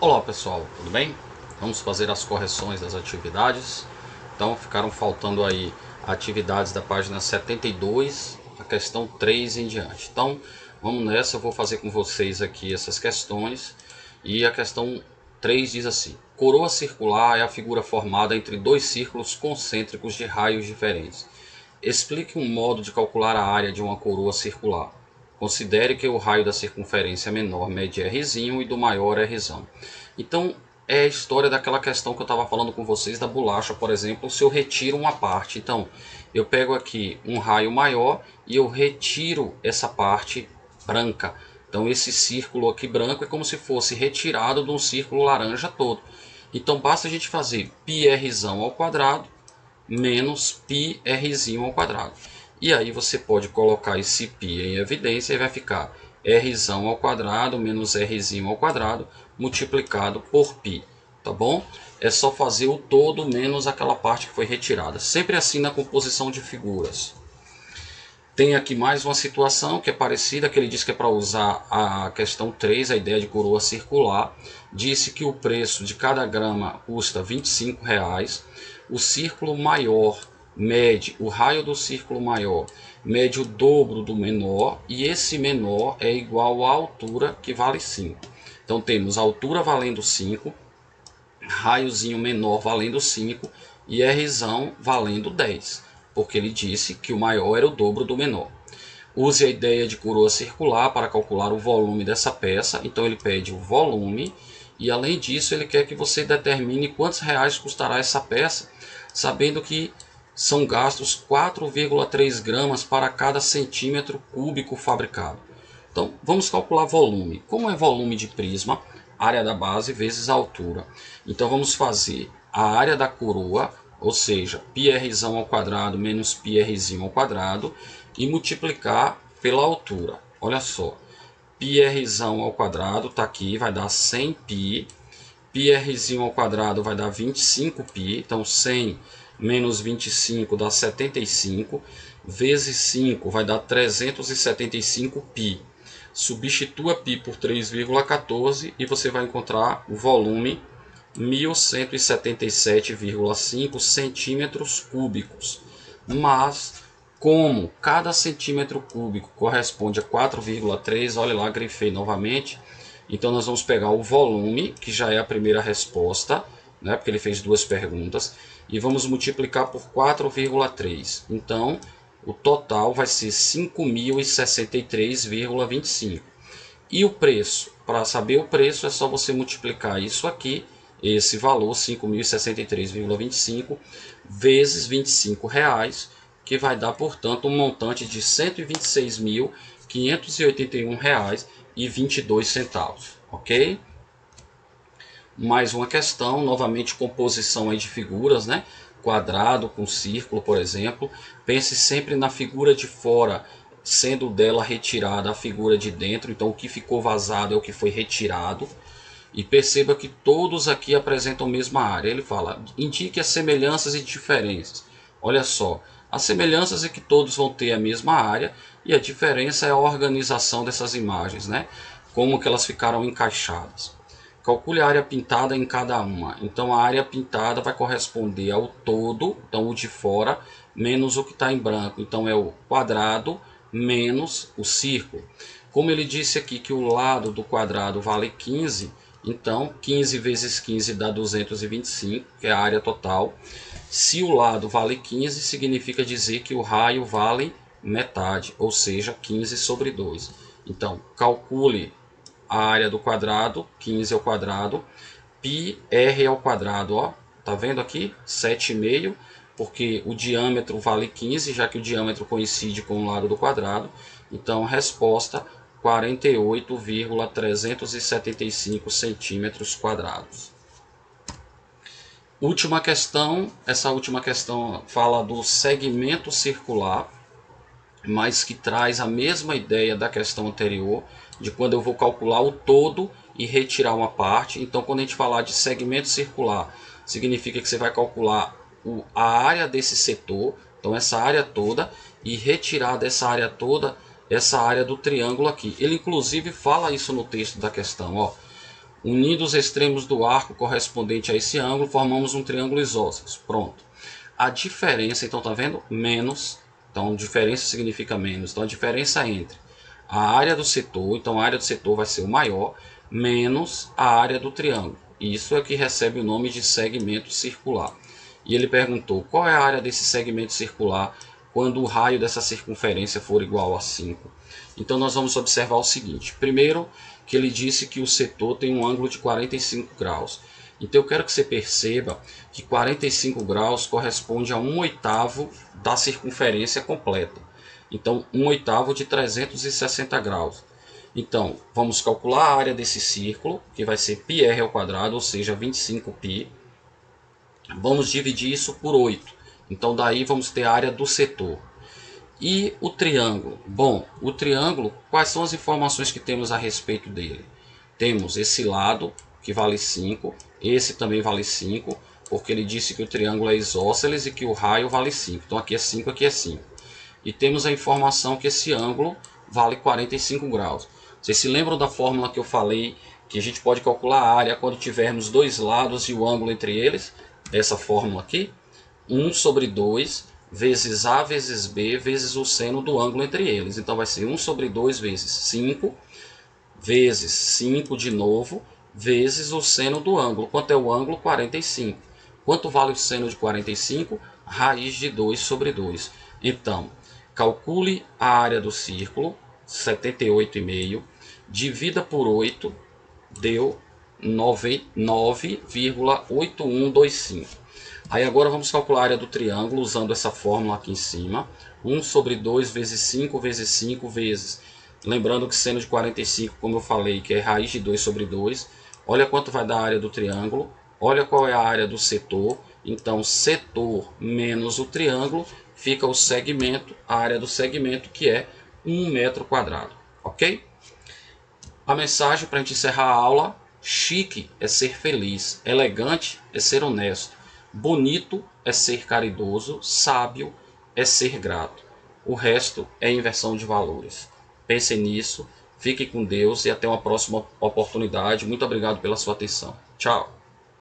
Olá pessoal, tudo bem? Vamos fazer as correções das atividades. Então ficaram faltando aí atividades da página 72, a questão 3 em diante. Então vamos nessa, eu vou fazer com vocês aqui essas questões. E a questão 3 diz assim: coroa circular é a figura formada entre dois círculos concêntricos de raios diferentes. Explique um modo de calcular a área de uma coroa circular. Considere que o raio da circunferência menor mede R e do maior R. Então, é a história daquela questão que eu estava falando com vocês da bolacha, por exemplo, se eu retiro uma parte. Então, eu pego aqui um raio maior e eu retiro essa parte branca. Então, esse círculo aqui branco é como se fosse retirado de um círculo laranja todo. Então, basta a gente fazer πr ao quadrado menos πr ao quadrado. E aí você pode colocar esse π em evidência e vai ficar r ao quadrado menos r ao quadrado multiplicado por π, tá bom? É só fazer o todo menos aquela parte que foi retirada. Sempre assim na composição de figuras. Tem aqui mais uma situação que é parecida, que ele diz que é para usar a questão 3, a ideia de coroa circular. Disse que o preço de cada grama custa R$25. O círculo maior mede, o raio do círculo maior mede o dobro do menor, e esse menor é igual à altura, que vale 5. Então temos a altura valendo 5, raiozinho menor valendo 5 e Rzão valendo 10, porque ele disse que o maior era o dobro do menor. Use a ideia de coroa circular para calcular o volume dessa peça. Então ele pede o volume e, além disso, ele quer que você determine quantos reais custará essa peça, sabendo que são gastos 4,3 gramas para cada centímetro cúbico fabricado. Então vamos calcular volume. Como é volume de prisma? Área da base vezes a altura. Então vamos fazer a área da coroa, ou seja, πr ao quadrado menos πr ao quadrado, e multiplicar pela altura. Olha só, πr ao quadrado está aqui, vai dar 100π, πr ao quadrado vai dar 25π, então 100 menos 25 dá 75, vezes 5 vai dar 375π. Substitua π por 3,14 e você vai encontrar o volume 1177,5 centímetros cúbicos. Mas, como cada centímetro cúbico corresponde a 4,3, olha lá, grifei novamente. Então nós vamos pegar o volume, que já é a primeira resposta, né, porque ele fez duas perguntas, e vamos multiplicar por 4,3. Então, o total vai ser 5.063,25. E o preço? Para saber o preço é só você multiplicar isso aqui, esse valor, 5.063,25, vezes R$25, que vai dar, portanto, um montante de R$126.581,22, ok? Mais uma questão, novamente composição aí de figuras, né? Quadrado com círculo, por exemplo. Pense sempre na figura de fora, sendo dela retirada a figura de dentro. Então o que ficou vazado é o que foi retirado. E perceba que todos aqui apresentam a mesma área. Ele fala, indique as semelhanças e diferenças. Olha só, as semelhanças é que todos vão ter a mesma área, e a diferença é a organização dessas imagens, né? Como que elas ficaram encaixadas. Calcule a área pintada em cada uma. Então a área pintada vai corresponder ao todo, então o de fora, menos o que está em branco. Então é o quadrado menos o círculo. Como ele disse aqui que o lado do quadrado vale 15, então 15 vezes 15 dá 225, que é a área total. Se o lado vale 15, significa dizer que o raio vale metade, ou seja, 15 sobre 2. Então calcule a área do quadrado, 15 ao quadrado, πr ao quadrado, ó, tá vendo aqui? 7,5, porque o diâmetro vale 15, já que o diâmetro coincide com o lado do quadrado. Então, resposta, 48,375 centímetros quadrados. Última questão, essa última questão fala do segmento circular, mas que traz a mesma ideia da questão anterior, de quando eu vou calcular o todo e retirar uma parte. Então, quando a gente falar de segmento circular, significa que você vai calcular a área desse setor, então essa área toda, e retirar dessa área toda essa área do triângulo aqui. Ele inclusive fala isso no texto da questão, ó. Unindo os extremos do arco correspondente a esse ângulo, formamos um triângulo isósceles. Pronto. A diferença, então, tá vendo? Menos. Então, diferença significa menos. Então, a diferença entre a área do setor, então a área do setor vai ser o maior, menos a área do triângulo. Isso é que recebe o nome de segmento circular. E ele perguntou qual é a área desse segmento circular quando o raio dessa circunferência for igual a 5. Então nós vamos observar o seguinte. Primeiro, que ele disse que o setor tem um ângulo de 45 graus. Então eu quero que você perceba que 45 graus corresponde a 1/8 da circunferência completa. Então 1/8 de 360 graus. Então vamos calcular a área desse círculo, que vai ser πr², ou seja, 25π. Vamos dividir isso por 8. Então daí vamos ter a área do setor. E o triângulo? Bom, o triângulo, quais são as informações que temos a respeito dele? Temos esse lado, que vale 5, esse também vale 5, porque ele disse que o triângulo é isósceles e que o raio vale 5. Então aqui é 5, aqui é 5. E temos a informação que esse ângulo vale 45 graus. Vocês se lembram da fórmula que eu falei, que a gente pode calcular a área quando tivermos dois lados e o ângulo entre eles? Essa fórmula aqui, 1/2 vezes A vezes B vezes o seno do ângulo entre eles. Então vai ser 1/2 vezes 5, vezes 5 de novo, vezes o seno do ângulo. Quanto é o ângulo? 45. Quanto vale o seno de 45? Raiz de 2/2. Então, calcule a área do círculo, 78,5, divida por 8, deu 9,8125. Aí agora vamos calcular a área do triângulo usando essa fórmula aqui em cima. 1/2 vezes 5 vezes 5 vezes. Lembrando que seno de 45, como eu falei, que é raiz de 2/2. Olha quanto vai dar a área do triângulo. Olha qual é a área do setor. Então, setor menos o triângulo fica o segmento, a área do segmento, que é 1 metro quadrado. Ok? A mensagem para a gente encerrar a aula: chique é ser feliz, elegante é ser honesto, bonito é ser caridoso, sábio é ser grato. O resto é inversão de valores. Pense nisso, fique com Deus e até uma próxima oportunidade. Muito obrigado pela sua atenção. Tchau.